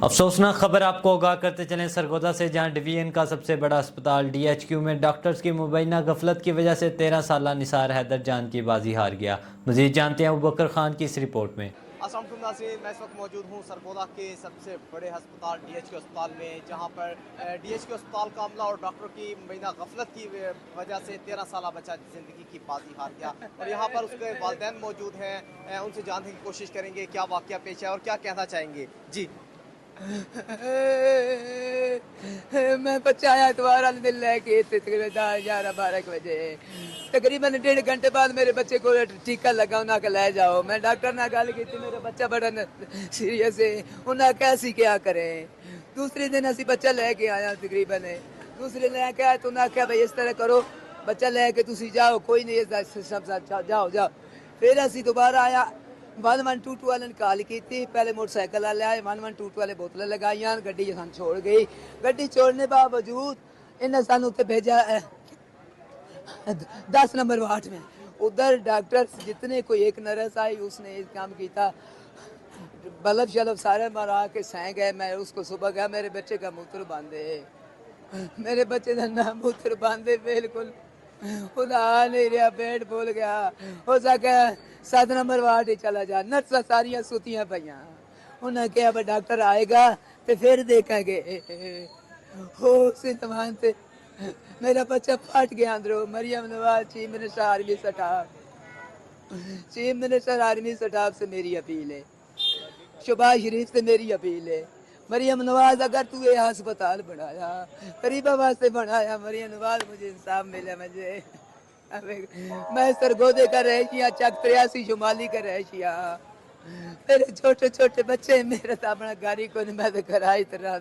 अफसोसनाक खबर आपको आगाह करते चलें सरगोदा से, जहां डिवीजन का सबसे बड़ा अस्पताल DHQ में डॉक्टर्स की मुबैना गफलत की वजह से 13 साला निसार हैदर जान की बाजी हार गया। मजीद जानते हैं अबूबकर खान की इस रिपोर्ट में। अस्सलाम वालेकुम नाज़रीन, मैं इस वक्त मौजूद हूँ सरगोदा के सबसे बड़े अस्पताल DHQ अस्पताल में, जहाँ पर DHQ अस्पताल का अमला और डॉक्टर की मुबैना गफलत की वजह से 13 साला बच्चा ज़िंदगी की बाजी हार गया। और यहाँ पर उसके वालिदैन मौजूद हैं, उनसे जानने की कोशिश करेंगे क्या वाक़या पेश है और क्या कहना चाहेंगे। जी मैं बच्चा आया इतवार वाले दिन लेके तकरीबन 11-12 बजे, तकरीबन 1.5 घंटे बाद मेरे बच्चे को टीका लगा। उन्हें ले जाओ, मैं डॉक्टर ने गल की, मेरा बच्चा बड़ा सीरियस है, उन्हें कैसी क्या करें। दूसरे दिन असी बच्चा लेके आया, तकरीबन दूसरे दिन लेके आया तो उन्हें आख्या भाई इस तरह करो, बच्चा लेके तुम जाओ, कोई नहीं जाओ जाओ। फिर असी दोबारा आया, 1122 वाले ने कॉल की थी, पहले मोटरसाइकिल वाले आए, 1122 वाले बोतलें लगाई, गड्डी सन छोड़ गई। गड्डी छोड़ने बावजूद इन्हें सानू उत्ते भेजा 10 नंबर वार्ड में। उधर डॉक्टर जितने, कोई एक नर्स आई, उसने एक काम किया, बल्ब शलब सारे मारा के सह गए। मैं उसको सुबह गया, मेरे बच्चे का मूत्र बांधे, मेरे बच्चे का नाम मूत्र बांधे, बिल्कुल खुदा नहीं रहा, पेट फूल गया। हो सके 7 नंबर वार्ड ही चला जा, नर्सा सारिया सुतियां पईया। उन्हें कहा भाई डॉक्टर आएगा तो फिर देखेंगे। हो उसी तमान से मेरा बच्चा फट गया अंदरों। Maryam Nawaz chief minister army staff, chief minister army staff से मेरी अपील है, शहबाज शरीफ से मेरी अपील है, मरियम नवाज अगर तू ये अस्पताल बनाया, गरीबा वास्ते बनाया, मरियम नवाज मुझे इंसाफ मिले। मुझे मैं सरगोदे का रहिशिया, चक 83 शुमाली का रहिशिया, मेरे छोटे छोटे बच्चे, मेरे तो अपना गाड़ी को नहीं, मैं तो घर आई तरह